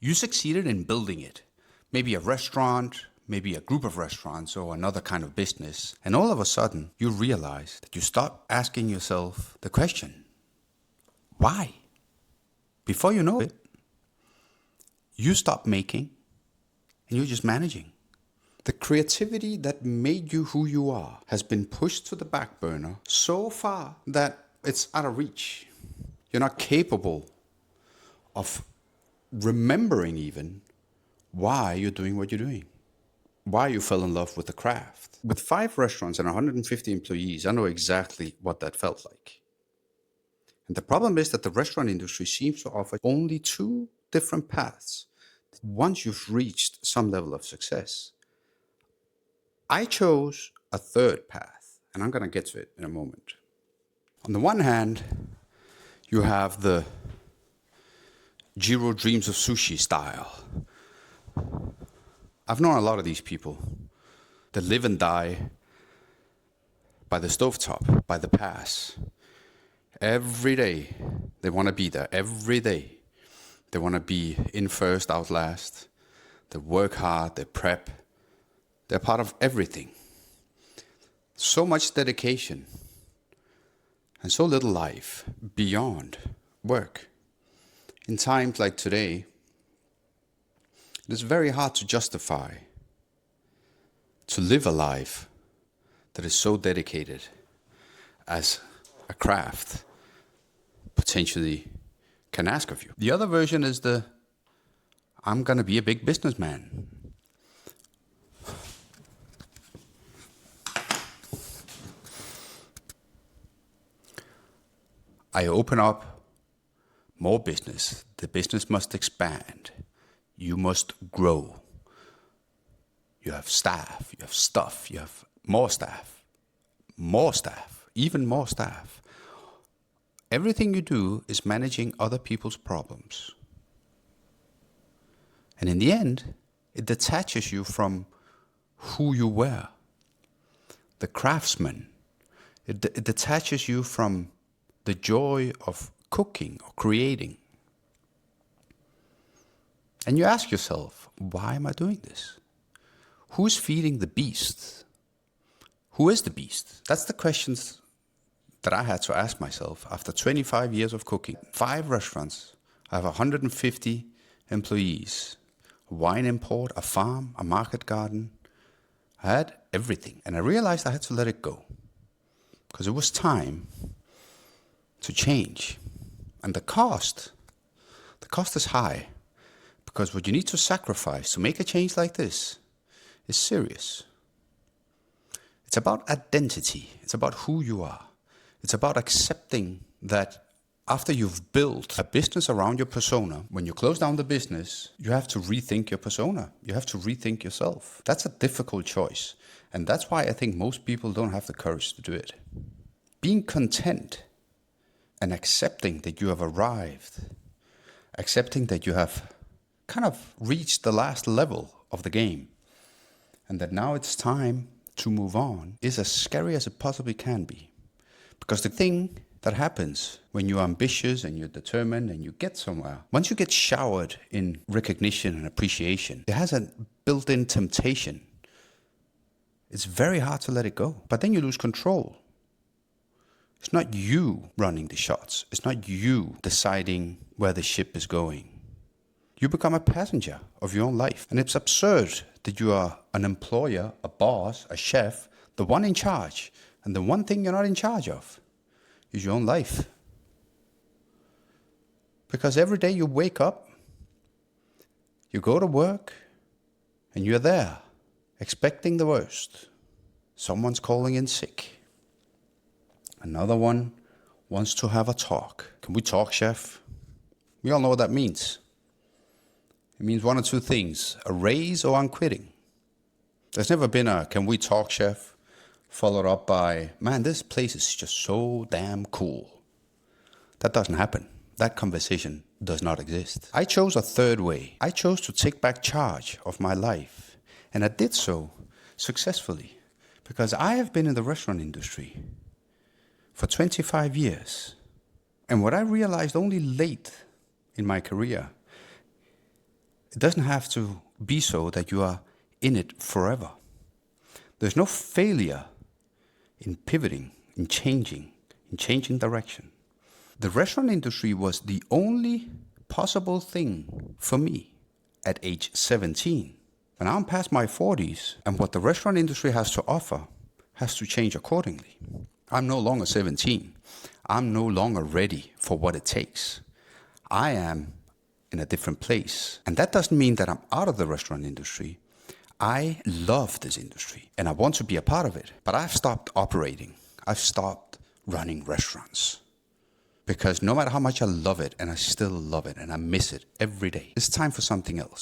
You succeeded in building it. Maybe a restaurant, maybe a group of restaurants, or another kind of business. And all of a sudden, you realize that you start asking yourself the question, why? Before you know it, you stop making and you're just managing. The creativity that made you who you are has been pushed to the back burner so far that it's out of reach. You're not capable of remembering even why you're doing what you're doing, why you fell in love with the craft. With 5 restaurants and 150 employees, I know exactly what that felt like. And the problem is that the restaurant industry seems to offer only 2 different paths once you've reached some level of success. I chose a third path, and I'm going to get to it in a moment. On the one hand, you have the Jiro Dreams of Sushi style. I've known a lot of these people that live and die by the stovetop, by the pass. Every day they want to be there. Every day they want to be in first, out last. They work hard, they prep. They're part of everything. So much dedication and so little life beyond work. In times like today, it is very hard to justify to live a life that is so dedicated as a craft potentially can ask of you. The other version is the I'm going to be a big businessman. I open up more business. The business must expand. You must grow. You have staff, you have stuff, you have more staff, even more staff. Everything you do is managing other people's problems. And in the end, it detaches you from who you were, the craftsman. It detaches you from the joy of cooking or creating. And you ask yourself, why am I doing this? Who's feeding the beast? Who is the beast? That's the questions that I had to ask myself after 25 years of cooking. 5 restaurants. I have 150 employees. A wine import, a farm, a market garden. I had everything. And I realized I had to let it go. Because it was time to change. And the cost is high. Because what you need to sacrifice to make a change like this is serious. It's about identity. It's about who you are. It's about accepting that after you've built a business around your persona, when you close down the business, you have to rethink your persona. You have to rethink yourself. That's a difficult choice. And that's why I think most people don't have the courage to do it. Being content and accepting that you have arrived, accepting that you have kind of reached the last level of the game, and that now it's time to move on, is as scary as it possibly can be. Because the thing that happens when you're ambitious and you're determined and you get somewhere, once you get showered in recognition and appreciation, it has a built-in temptation. It's very hard to let it go. But then you lose control. It's not you running the shots. It's not you deciding where the ship is going. You become a passenger of your own life. And it's absurd that you are an employer, a boss, a chef, the one in charge. And the one thing you're not in charge of is your own life. Because every day you wake up, you go to work, and you're there, expecting the worst. Someone's calling in sick. Another one wants to have a talk. Can we talk, chef? We all know what that means. It means one or two things, a raise or I'm quitting. There's never been a, can we talk, chef? Followed up by, man, this place is just so damn cool. That doesn't happen. That conversation does not exist. I chose a third way. I chose to take back charge of my life. And I did so successfully. Because I have been in the restaurant industry for 25 years. And what I realized only late in my career It doesn't have to be so that you are in it forever. There's no failure in pivoting, in changing direction. The restaurant industry was the only possible thing for me at age 17. But now I'm past my 40s, and what the restaurant industry has to offer has to change accordingly. I'm no longer 17. I'm no longer ready for what it takes. I am in a different place. And that doesn't mean that I'm out of the restaurant industry. I love this industry and I want to be a part of it. But I've stopped operating. I've stopped running restaurants. Because no matter how much I love it, and I still love it, and I miss it every day, it's time for something else.